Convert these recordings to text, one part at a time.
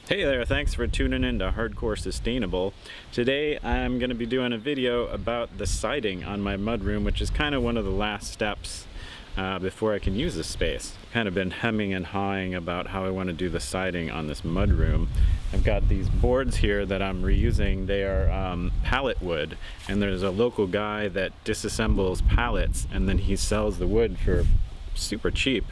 Hey there, thanks for tuning in to Hardcore Sustainable. Today I'm going to be doing a video about the siding on my mudroom, which is kind of one of the last steps before I can use this space. I've kind of been hemming and hawing about how I want to do the siding on this mudroom. I've got these boards here that I'm reusing. They are pallet wood, and there's a local guy that disassembles pallets and then he sells the wood for super cheap.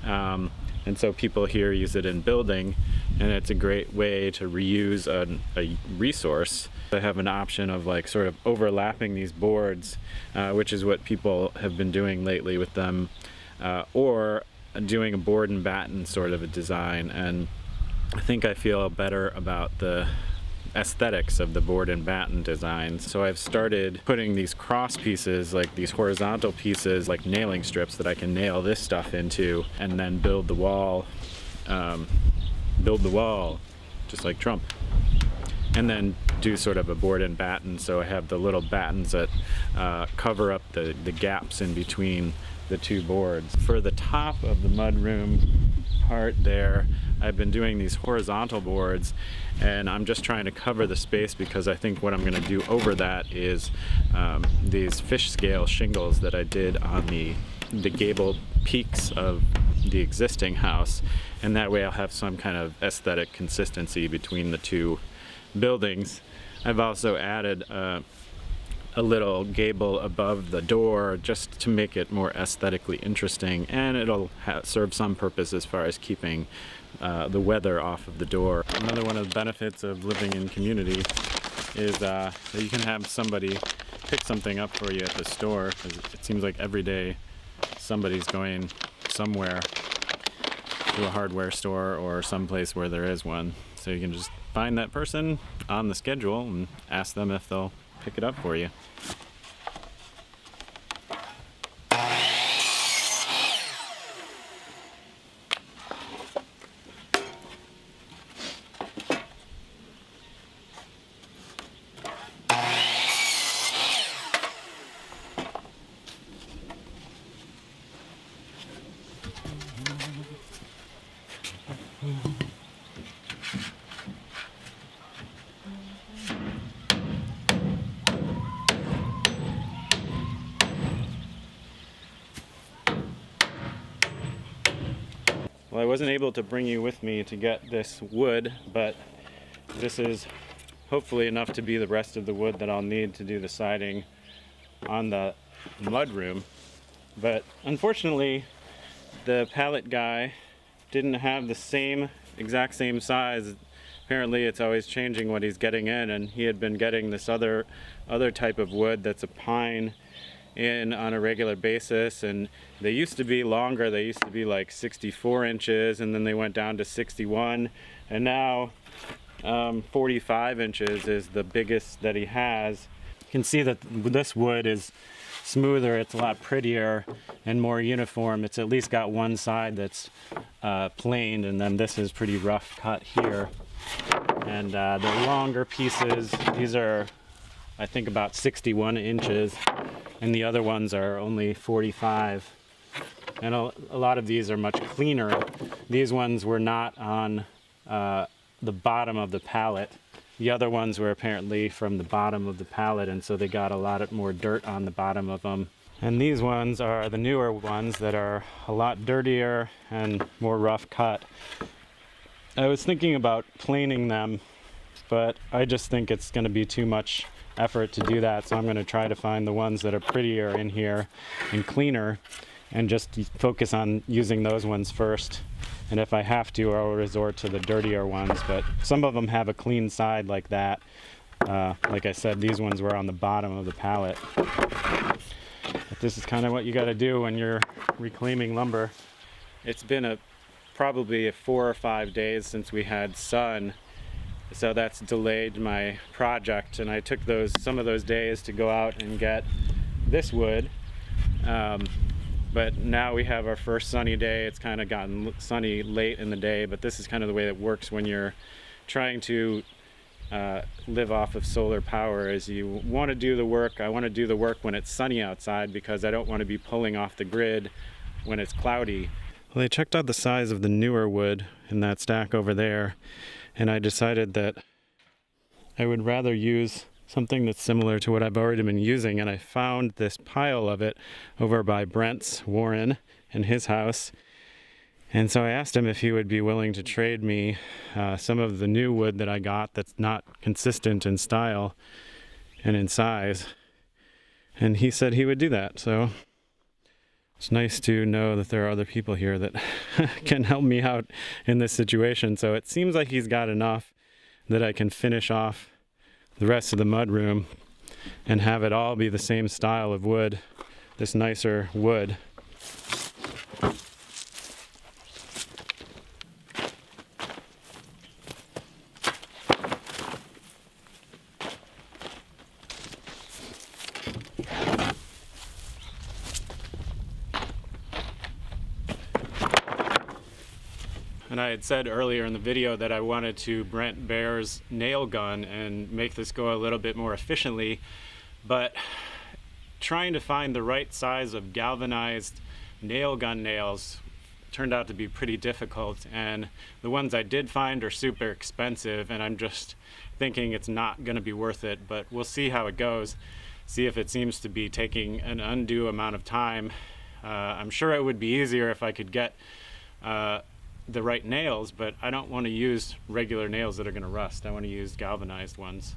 And so people here use it in building, and it's a great way to reuse a resource. I have an option of like sort of overlapping these boards, which is what people have been doing lately with them, or doing a board and batten sort of a design. And I think I feel better about the aesthetics of the board and batten designs. So I've started putting these cross pieces, like these horizontal pieces, like nailing strips that I can nail this stuff into, and then build the wall, just like Trump. And then do sort of a board and batten, so I have the little battens that cover up the gaps in between the two boards. For the top of the mudroom part there, I've been doing these horizontal boards, and I'm just trying to cover the space because I think what I'm going to do over that is these fish scale shingles that I did on the gable peaks of the existing house, and that way I'll have some kind of aesthetic consistency between the two buildings. I've also added a little gable above the door just to make it more aesthetically interesting, and it'll serve some purpose as far as keeping the weather off of the door. Another one of the benefits of living in community is that you can have somebody pick something up for you at the store, because it seems like every day somebody's going somewhere to a hardware store or someplace where there is one. So you can just find that person on the schedule and ask them if they'll pick it up for you. Well, I wasn't able to bring you with me to get this wood, but this is hopefully enough to be the rest of the wood that I'll need to do the siding on the mudroom. But unfortunately, the pallet guy didn't have the exact same size. Apparently it's always changing what he's getting in, and he had been getting this other type of wood that's a pine in on a regular basis, and they used to be longer. They used to be like 64 inches, and then they went down to 61, and now 45 inches is the biggest that he has. You can see that this wood is smoother, it's a lot prettier and more uniform. It's at least got one side that's planed, and then this is pretty rough cut here. And the longer pieces, these are I think about 61 inches, and the other ones are only 45. And a lot of these are much cleaner. These ones were not on the bottom of the pallet. The other ones were apparently from the bottom of the pallet, and so they got a lot more dirt on the bottom of them. And these ones are the newer ones that are a lot dirtier and more rough cut. I was thinking about planing them, but I just think it's going to be too much effort to do that, so I'm going to try to find the ones that are prettier in here and cleaner and just focus on using those ones first. And if I have to, I'll resort to the dirtier ones, but some of them have a clean side like that. Like I said, these ones were on the bottom of the pallet. But this is kind of what you got to do when you're reclaiming lumber. It's been probably 4 or 5 days since we had sun, so that's delayed my project, and I took some of those days to go out and get this wood. But now we have our first sunny day. It's kind of gotten sunny late in the day, but this is kind of the way it works when you're trying to live off of solar power. Is you want to do the work. I want to do the work when it's sunny outside because I don't want to be pulling off the grid when it's cloudy. Well, I checked out the size of the newer wood in that stack over there, and I decided that I would rather use something that's similar to what I've already been using, and I found this pile of it over by Brent's Warren in his house. And so I asked him if he would be willing to trade me some of the new wood that I got that's not consistent in style and in size. And he said he would do that. So it's nice to know that there are other people here that can help me out in this situation. So it seems like he's got enough that I can finish off the rest of the mudroom and have it all be the same style of wood, this nicer wood. And I had said earlier in the video that I wanted to Brent Bear's nail gun and make this go a little bit more efficiently, but trying to find the right size of galvanized nail gun nails turned out to be pretty difficult, and the ones I did find are super expensive, and I'm just thinking it's not going to be worth it, but we'll see how it goes, see if it seems to be taking an undue amount of time. I'm sure it would be easier if I could get the right nails, but I don't want to use regular nails that are going to rust. I want to use galvanized ones.